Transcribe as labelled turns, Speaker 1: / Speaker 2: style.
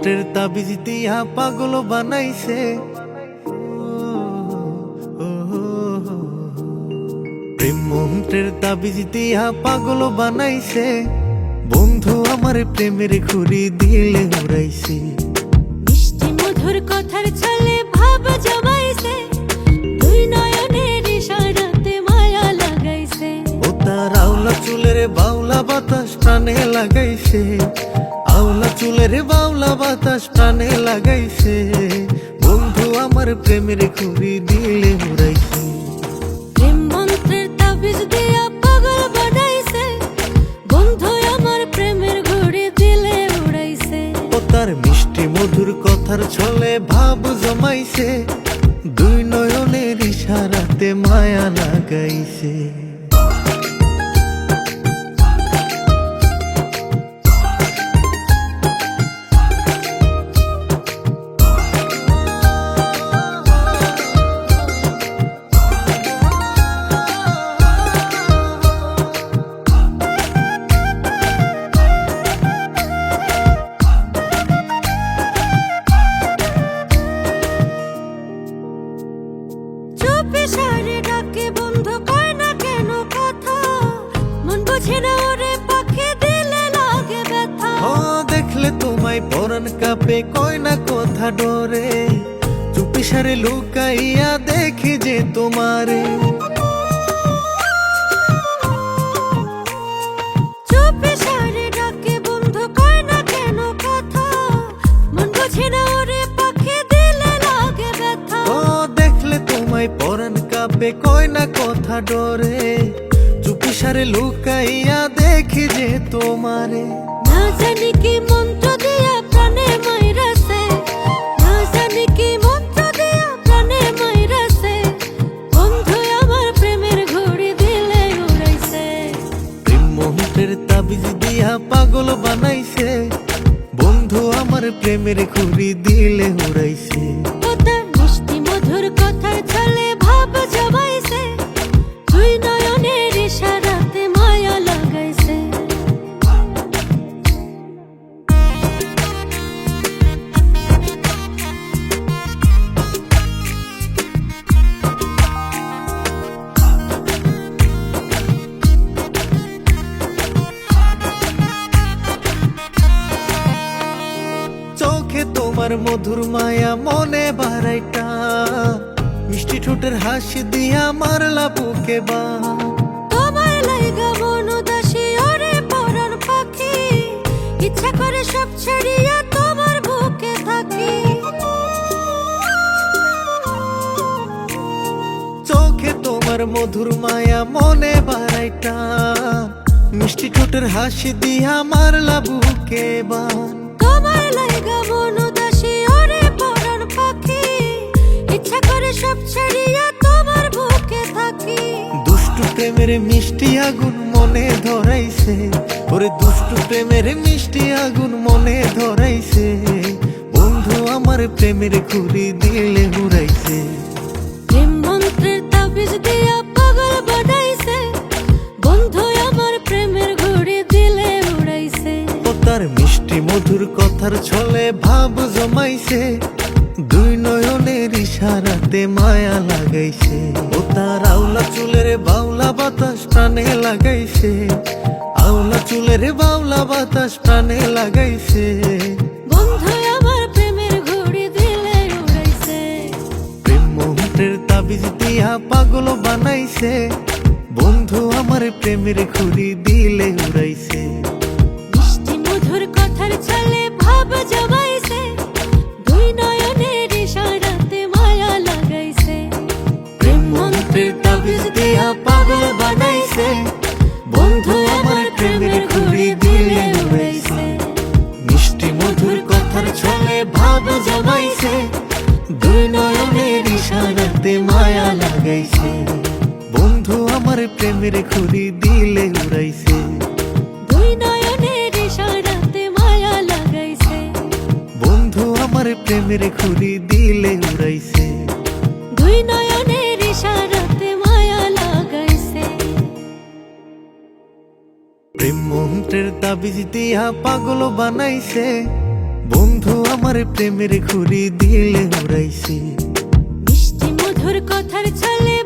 Speaker 1: মন্ত্রের তাবিজ দিয়া পাগল বানাইছে। প্রেম মন্ত্রের তাবিজ দিয়া পাগল বানাইছে। বন্ধু আমার প্রেমের ঘুরি দিলে উড়াইছে।
Speaker 2: মিষ্টি মধুর কথার ছলে ভাব জমাইছে, দুই নয়নের ইশারাতে মায়া লাগাইছে।
Speaker 1: ও তার আওলা চুলের বাউলা বাতাস প্রাণে লাগাইছে। আওলা চুলের বাউলা বাতাস প্রাণে লাগাইছে। বন্ধু আমার প্রেমের ঘুরি দিলে উড়াইছে।
Speaker 2: প্রেম মন্ত্রের তাবিজ দিয়া পাগল বানাইছে, বন্ধু আমার প্রেমের ঘুড়ি দিলে উড়াইছে।
Speaker 1: ও তার মিষ্টি মধুর কথার ছলে ভাব জমাইছে। দুই নয়নের ইশারাতে মায়া লাগাইছে।
Speaker 2: চুপি সারে ডাকে বন্ধু কয় না কেন কথা, মন বুঝে না ওরে পাখি দিলে লাগে ব্যথা।
Speaker 1: ও দেখলে তোমায় পরাণ কাঁপে কয় না কথা ডরে। চুপি সারে লুকাইয়া দেখি যে তোমারে।
Speaker 2: চুপি সারে ডাকে বন্ধু কয় না কেন কথা, মন বুঝে না ওরে পাখি দিলে লাগে ব্যথা।
Speaker 1: ও দেখলে তোমায় পরাণ কাঁপে কয় না কথা ডরে। চুপি সারে লুকাইয়া দেখি যে তোমারে।
Speaker 2: না জানি কি মন্ত্র দিয়া প্রাণে মাইরাছে, না জানি কি মন্ত্র দিয়া প্রাণে মাইরাছে। বন্ধু আমার প্রেমের ঘুড়ি দিলে উড়াইছে।
Speaker 1: প্রেম মন্ত্রের তাবিজ দিয়া পাগল বানাইছে। বন্ধু আমার প্রেমের ঘুরি দিলে উড়াইছে।
Speaker 2: ও তার মিষ্টি মধুর কথার ছলে ভাব জমাইছে, দুই নয়নের ইশারাতে মায়া লাগাইছে।
Speaker 1: চোখে তোমার মধুর মায়া মনে বাড়াইটা। মিষ্টি ঠোঁটের হাসি দিয়া মারলা বুকে বা।
Speaker 2: তোমার লাইগা মন উদাসী ওরে পরাণ পাখি, ইচ্ছা করে সব ছাড়িয়া তোমার বুকে থাকি।
Speaker 1: চোখে তোমার মধুর মায়া মনে বাড়াইটা। মিষ্টি ঠোঁটের হাসি দিয়া মারলা বুকে বা।
Speaker 2: তোমার লাইগা মন উদাসী ওরে পরাণ পাখি, ইচ্ছা করে সব ছাড়িয়া তোমার বুকে থাকি।
Speaker 1: দুষ্টু প্রেমের মিষ্টি আগুন মনে ধরাইছে। ওরে দুষ্টু প্রেমের মিষ্টি আগুন মনে ধরাইছে। বন্ধু আমার প্রেমের ঘুরি দিলে উড়াইছে।
Speaker 2: প্রেম মন্ত্রের তাবিজ দিয়া পাগল বানাইছে, বন্ধু আমার প্রেমের ঘুড়ি দিলে উড়াইছে।
Speaker 1: ও তার মিষ্টি মধুর কথার ছলে ভাব জমাইছে। দুই নয়নের ইশারাতে মায়া লাগাইছে। ও তার আওলা চুলের বাউলা বাতাস প্রাণে লাগাইছে। আওলা চুলের বাউলা বাতাস প্রাণে লাগাইছে।
Speaker 2: বন্ধু আমার প্রেমের ঘুড়ি দিলে উড়াইছে।
Speaker 1: প্রেম মন্ত্রের তাবিজ দিয়া পাগল বানাইছে। বন্ধু আমার প্রেমের ঘুরি দিলে উড়াইছে।
Speaker 2: মিষ্টি মধুর কথার ছলে ভাব জমাইছে, দুই নয়নের ইশারাতে মায়া লাগাইছে।
Speaker 1: প্রেম মন্ত্রের তাবিজ দিয়া পাগল বানাইছে। বন্ধু আমার প্রেমের ঘুরি দিলে উড়াইছে। মিষ্টি মধুর কথার ছলে ভাব জমাইছে। দুই নয়নের ইশারাতে মায়া লাগাইছে। বন্ধু আমার প্রেমের ঘুরি দিলে উড়াইছে।
Speaker 2: দুই নয়নের ইশারাতে মায়া লাগাইছে।
Speaker 1: বন্ধু আমার প্রেমের ঘুরি দিলে উড়াইছে।
Speaker 2: দুই নয়নের ইশারাতে মায়া লাগাইছে।
Speaker 1: প্রেম মন্ত্রের তাবিজ দিয়া পাগল বানাইছে। বন্ধু আমার প্রেমের ঘুরি দিলে উড়াইছে।
Speaker 2: মিষ্টি মধুর কথার ছলে